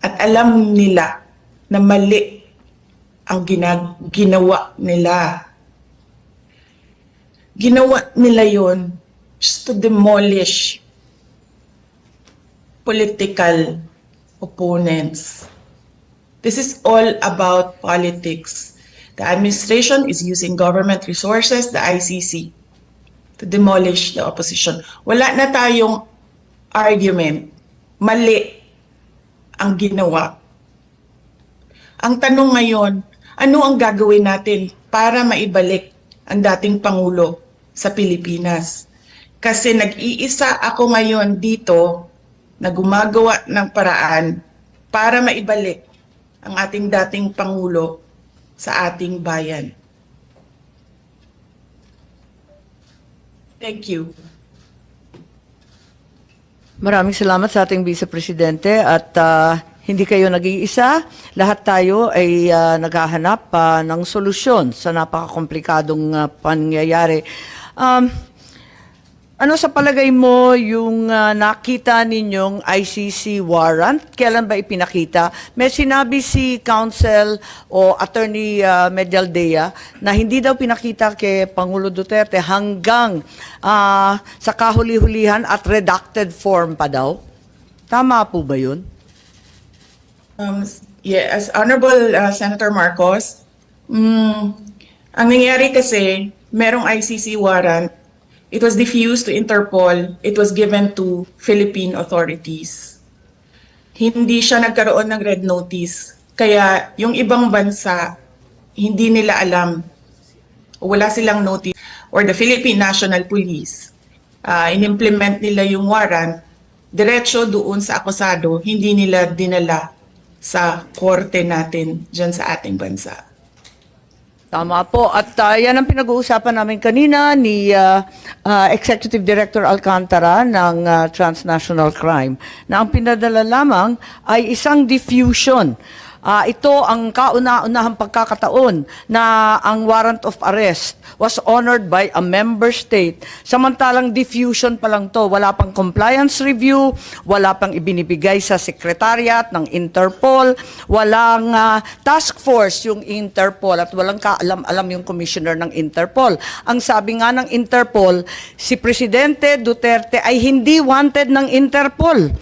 at alam nila na mali ang ginawa nila. Ginawa nila yon just to demolish political opponents. This is all about politics. The administration is using government resources, the ICC, to demolish the opposition. Wala na tayong argument. Mali ang ginawa. Ang tanong ngayon, ano ang gagawin natin para maibalik ang dating Pangulo sa Pilipinas? Kasi nag-iisa ako ngayon dito na gumagawa ng paraan para maibalik ang ating dating Pangulo sa ating bayan. Thank you. Maraming salamat sa ating Vice Presidente at hindi kayo nag-iisa. Lahat tayo ay naghahanap ng solusyon sa napakakomplikadong pangyayari. Ano sa palagay mo yung nakita ninyong ICC warrant? Kailan ba ipinakita? May sinabi si Counsel o Attorney Medialdea na hindi daw pinakita kay Pangulo Duterte hanggang sa kahuli-hulihan at redacted form pa daw. Tama po ba yun? Yes, Honorable Senator Marcos, ang nangyari kasi, merong ICC warrant. It was diffused to Interpol. It was given to Philippine authorities. Hindi siya nagkaroon ng red notice. Kaya yung ibang bansa, hindi nila alam. Wala silang notice. Or the Philippine National Police, in-implement nila yung warrant, diretso doon sa akusado, hindi nila dinala sa korte natin dyan sa ating bansa. Tama po. At yan ang pinag-uusapan namin kanina ni Executive Director Alcantara ng Transnational Crime na ang pinadala lamang ay isang diffusion. Ito ang kauna-unahang pagkakataon na ang warrant of arrest was honored by a member state. Samantalang diffusion pa lang to, wala pang compliance review, wala pang ibinibigay sa secretariat ng Interpol, walang task force yung Interpol at walang kaalam-alam yung commissioner ng Interpol. Ang sabi nga ng Interpol, si Presidente Duterte ay hindi wanted ng Interpol.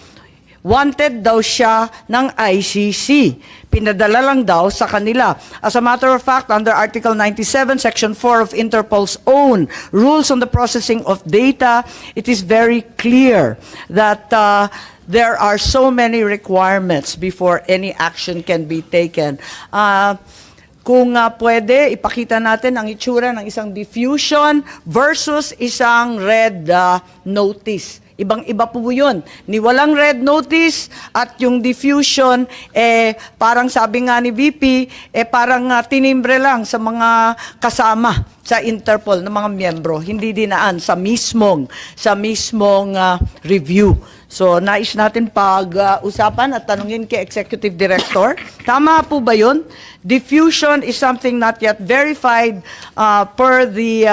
Wanted daw siya ng ICC. Pinadala lang daw sa kanila. As a matter of fact, under Article 97, Section 4 of Interpol's own rules on the processing of data, it is very clear that there are so many requirements before any action can be taken. Kung pwede, ipakita natin ang itsura ng isang diffusion versus isang red notice. Ibang-iba po yun. Ni walang red notice at yung diffusion, parang sabi nga ni VP, parang tinimbre lang sa mga kasama sa Interpol ng mga miyembro. Hindi dinaan sa mismong review. So, nais natin pag-usapan at tanungin kay Executive Director. Tama po ba yun? Diffusion is something not yet verified per the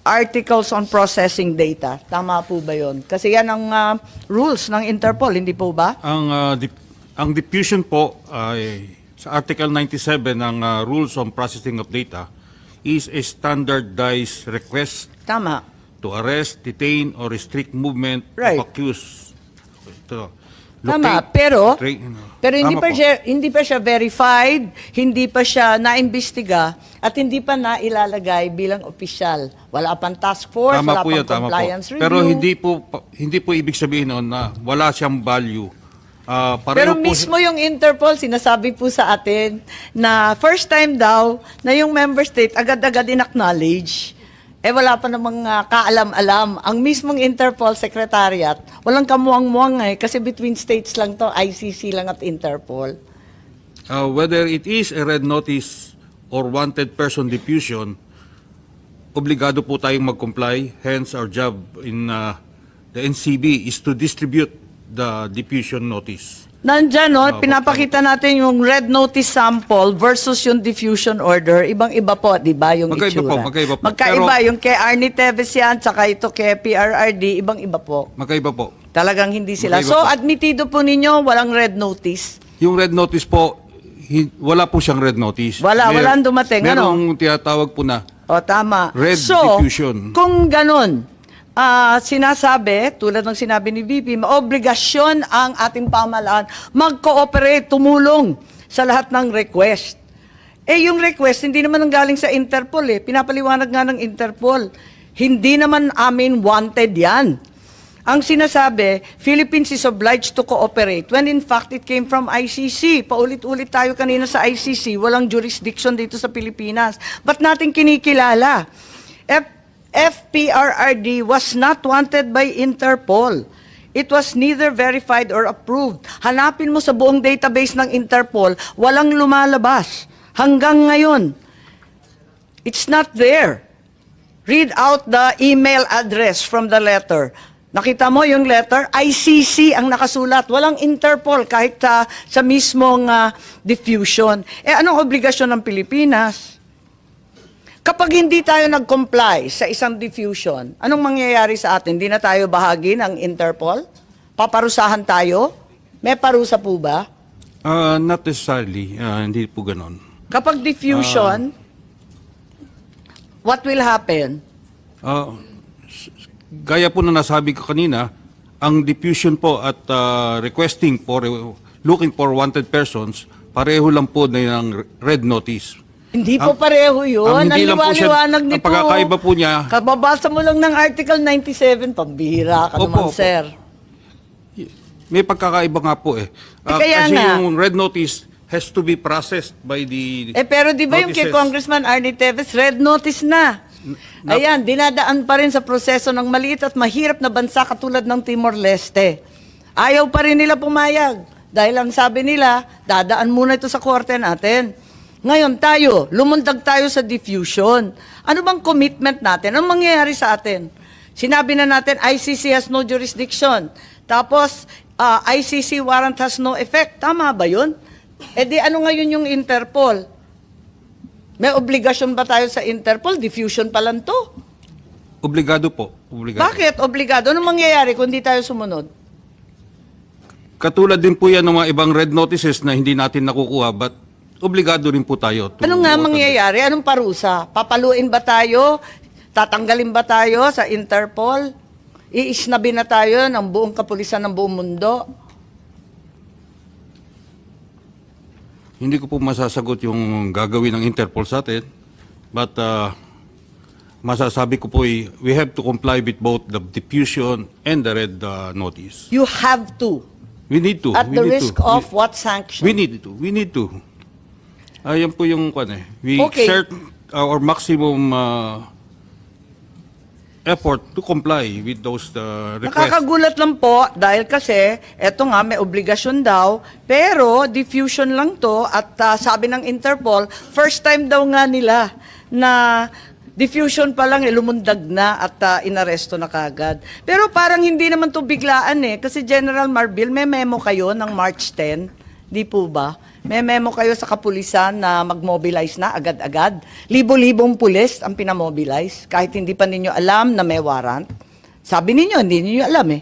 articles on processing data. Tama po ba yun? Kasi yan ang rules ng Interpol, hindi po ba? Ang diffusion po ay sa Article 97 ng Rules on Processing of Data is a standardized request Tama. to arrest, detain, or restrict movement Right. of accused. Ito. Tama, pero hindi Tama hindi pa siya verified, hindi pa siya naimbestiga at hindi pa nailalagay bilang opisyal. Wala pang task force, Tama wala po pang yan, tama po. compliance review. Pero hindi po ibig sabihin noon na wala siyang value. Pero Pareho po mismo yung Interpol, sinasabi po sa atin na first time daw na yung member state agad-agad in-acknowledge. Wala pa namang kaalam-alam. Ang mismong Interpol Secretariat, walang kamuang-muang kasi between states lang to, ICC lang at Interpol. whether it is a red notice or wanted person diffusion, obligado po tayong mag-comply. Hence, our job in the NCB is to distribute the diffusion notice. Nandyan, no? Pinapakita natin yung red notice sample versus yung diffusion order. Ibang-iba po, di ba, yung Magkaiba itsura? po, magkaiba po. Magkaiba, Pero- yung kay Arnie Teves yan, tsaka ito kay PRRD, ibang-iba po. Magkaiba po. Talagang hindi sila. Magkaiba So, po. admitido po ninyo, walang red notice. Yung red notice po, wala po siyang red notice. Walang dumating, ano? Merong tinatawag po na O, tama. Red so, diffusion. kung ganun, sinasabi, tulad ng sinabi ni VP, maobligasyon ang ating pamahalaan mag-cooperate, tumulong sa lahat ng request. Yung request, hindi naman ang galing sa Interpol Pinapaliwanag nga ng Interpol. Hindi naman amin wanted yan. Ang sinasabi, Philippines is obliged to cooperate when in fact it came from ICC. Paulit-ulit tayo kanina sa ICC, walang jurisdiction dito sa Pilipinas. Ba't natin kinikilala? FPRRD was not wanted by Interpol. It was neither verified or approved. Hanapin mo sa buong database ng Interpol, walang lumalabas. Hanggang ngayon, it's not there. Read out the email address from the letter. Nakita mo yung letter? ICC ang nakasulat. Walang Interpol kahit sa mismong diffusion. Anong obligasyon ng Pilipinas? Kapag hindi tayo nag-comply sa isang diffusion, anong mangyayari sa atin? Hindi na tayo bahagi ng Interpol? Paparusahan tayo? May parusa po ba? Not necessarily. Hindi po ganon. Kapag diffusion, what will happen? Gaya po na nasabi ko kanina, ang diffusion po at requesting for looking for wanted persons, pareho lang po na ng red notice. Hindi po pareho yun. Ang hindi lang po siya- liwanag nito. ang pagkakaiba po niya- Kababasa mo lang ng Article 97, pambihira ka naman, Opo. sir. May pagkakaiba nga po kaya kasi nga. yung red notice has to be processed by the Pero di ba yung kay notices. Congressman Arnie Teves, red notice na. Ayan, dinadaan pa rin sa proseso ng maliit at mahirap na bansa katulad ng Timor-Leste. Ayaw pa rin nila pumayag. Dahil ang sabi nila, dadaan muna ito sa korte natin. Ngayon tayo, lumundag tayo sa diffusion. Ano bang commitment natin? Anong mangyayari sa atin? Sinabi na natin, ICC has no jurisdiction. Tapos, ICC warrant has no effect. Tama ba yun? Di ano ngayon yung Interpol? May obligasyon ba tayo sa Interpol? Diffusion pa lang to. Obligado po. Obligado. Bakit obligado? Anong mangyayari kung di tayo sumunod? Katulad din po yan ng mga ibang red notices na hindi natin nakukuha, but obligado rin po tayo. Ano nga mangyayari? Anong parusa? Papaluin ba tayo? Tatanggalin ba tayo sa Interpol? Iisnabi na tayo ng buong kapulisan ng buong mundo? Hindi ko po masasagot yung gagawin ng Interpol sa atin, but masasabi ko po we have to comply with both the diffusion and the red notice. You have to. We need to. At we the need risk to. of what sanction? We need to. We need to. Ayan po yung We Okay. exert our maximum effort to comply with those requests. Nakakagulat lang po dahil kasi eto nga may obligasyon daw pero diffusion lang to at sabi ng Interpol first time daw nga nila na diffusion pa lang lumundag na at inaresto na kagad. Pero parang hindi naman to biglaan kasi General Marbil may memo kayo ng March 10, di po ba? May memo kayo sa kapulisan na mag-mobilize na agad-agad. Libo-libong pulis ang pinamobilize kahit hindi pa ninyo alam na may warrant. Sabi ninyo, hindi ninyo alam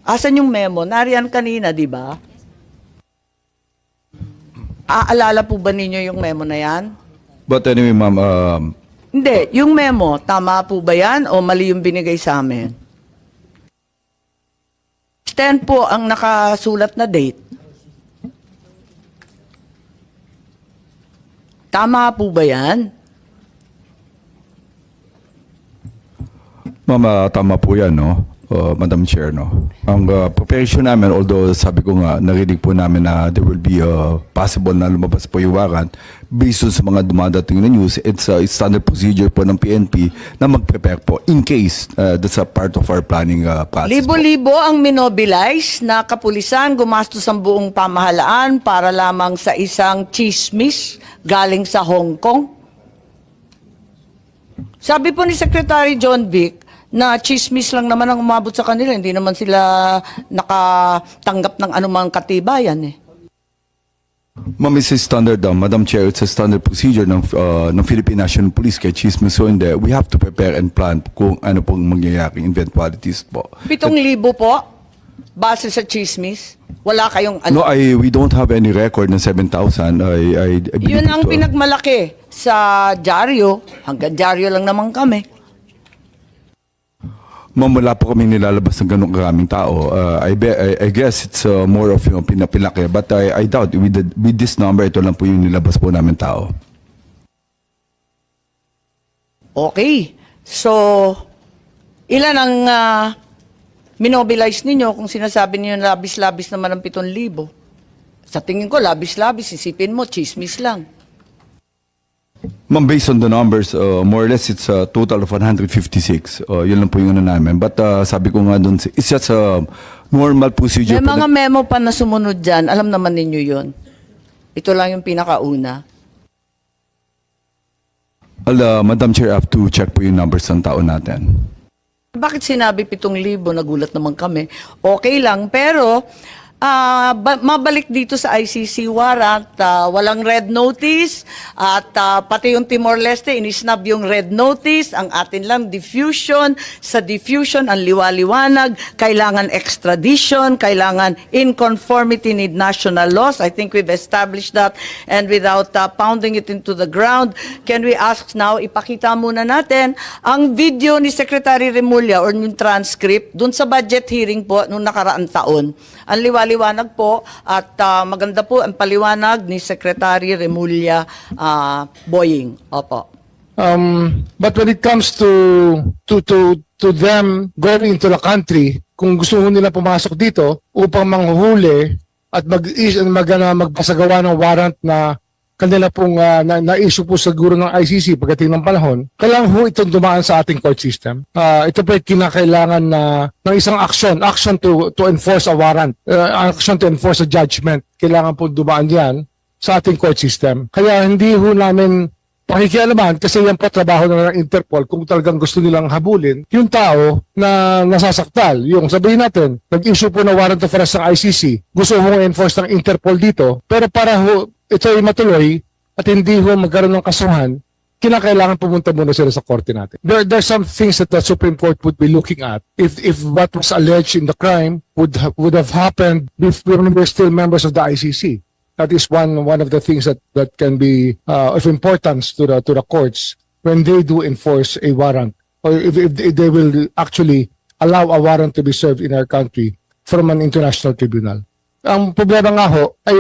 Asan yung memo? Nariyan kanina, di ba? Aalala po ba ninyo yung memo na yan? But anyway, ma'am, Hindi. Yung memo, tama po ba yan o mali yung binigay sa amin? 10 po ang nakasulat na date. Tama po ba yan? ma'am, tama po yan, no? Madam Chair, no? Ang preparation namin, although sabi ko nga, narinig po namin na there will be possible na lumabas po yung warrant, based on sa mga dumadating na news, it's standard procedure po ng PNP na mag-prepare po in case that's a part of our planning process po. Libo-libo ang minobilize na kapulisan, gumastos ang buong pamahalaan para lamang sa isang chismis galing sa Hong Kong. Sabi po ni Secretary John Vic na chismis lang naman ang umabot sa kanila, hindi naman sila nakatanggap ng anumang katibayan Ma'am, it's a standard, Madam Chair, it's a standard procedure ng Philippine National Police kaya chismis so hindi, we have to prepare and plan kung ano pong mangyayaring eventualities po. 7,000 po. base sa chismis? Wala kayong No, ano? we don't have any record ng 7,000. I believe Yun ang it, pinagmalaki sa dyaryo. Hanggang dyaryo lang naman kami. Ma'am, wala po kami nilalabas ng ganong karaming tao. I guess it's more of yung pinapilaki. But I doubt with this number, ito lang po yung nilabas po namin tao. Okay. So, ilan ang minobilize ninyo kung sinasabi niyo labis-labis naman ang 7,000? Sa tingin ko, labis-labis. Isipin mo, chismis lang. Ma'am, based on the numbers, more or less it's a total of 156. Yun lang po yung ano namin. But sabi ko nga doon, it's just a normal procedure. May po mga na- memo pa na sumunod dyan. Alam naman ninyo yun. Ito lang yung pinakauna. Madam Chair, I have to check po yung numbers ng tao natin. Bakit sinabi 7,000? Nagulat naman kami. Okay lang, pero mabalik dito sa ICC warrant, walang red notice at pati yung Timor-Leste, inisnab yung red notice, ang atin lang diffusion. Sa diffusion, ang liwaliwanag, kailangan extradition, kailangan in conformity with national laws. I think we've established that, and without pounding it into the ground, can we ask now, ipakita muna natin ang video ni Secretary Remulla or yung transcript dun sa budget hearing po nung nakaraang taon. Ang liwaliwanag po at maganda po ang paliwanag ni Secretary Remulla Boying. Opo. But when it comes to them going into the country, kung gusto nila pumasok dito upang manghuhuli at magpasagawa ng warrant na kanila pong na-issue po siguro ng ICC pagdating ng panahon, kailangan po itong dumaan sa ating court system. Ito po ay kinakailangan ng isang action to enforce a warrant, action to enforce a judgment. Kailangan po dumaan yan sa ating court system. Kaya hindi ho namin pakikialaman kasi yan po trabaho na ng Interpol kung talagang gusto nilang habulin yung tao na nasasaktal. Yung sabihin natin, nag-issue po na warrant of arrest ng ICC, gusto ho enforce ng Interpol dito, pero para ho ito ay matuloy at hindi ho magkaroon ng kasuhan, kinakailangan pumunta muna sila sa korte natin. There's some things that the Supreme Court would be looking at if what was alleged in the crime would have happened if we were still members of the ICC. That is one of the things that can be of importance to the courts when they do enforce a warrant, or if they will actually allow a warrant to be served in our country from an international tribunal. Ang problema nga ho ay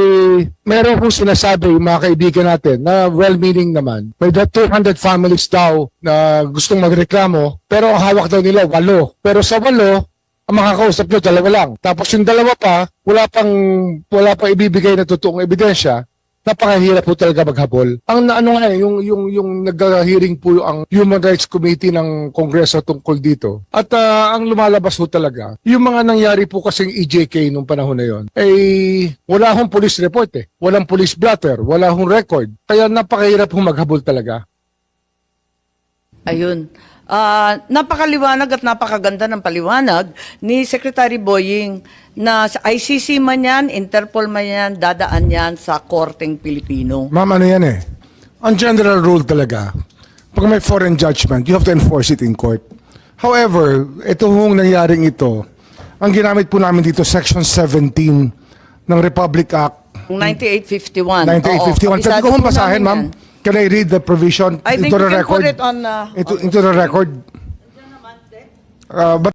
meron kong sinasabi yung mga kaibigan natin na well-meaning naman. May 200 families daw na gustong magreklamo pero ang hawak daw nila 8. Pero sa 8, ang makakausap nyo 2 lang. Tapos yung 2 pa, wala pang ibibigay na totoong ebidensya. Napakahirap po talaga maghabol. Ang ano nga yung nag-hearing po ang Human Rights Committee ng Kongreso tungkol dito. At ang lumalabas po talaga, yung mga nangyari po kasing EJK nung panahon na yon, wala hong police report Walang police blotter, wala hong record. Kaya napakahirap po maghabol talaga. Ayun. Napakaliwanag at napakaganda ng paliwanag ni Secretary Boying na sa ICC man yan, Interpol man yan, dadaan yan sa Korteng Pilipino. Ma'am, ano yan Ang general rule talaga, pag may foreign judgment, you have to enforce it in court. However, ito hong nangyaring ito, ang ginamit po namin dito, Section 17 ng Republic Act 9851. 9851. Pwede ko hong basahin, ma'am? Can I read the provision I think into you the can record? put it on... Into the record. But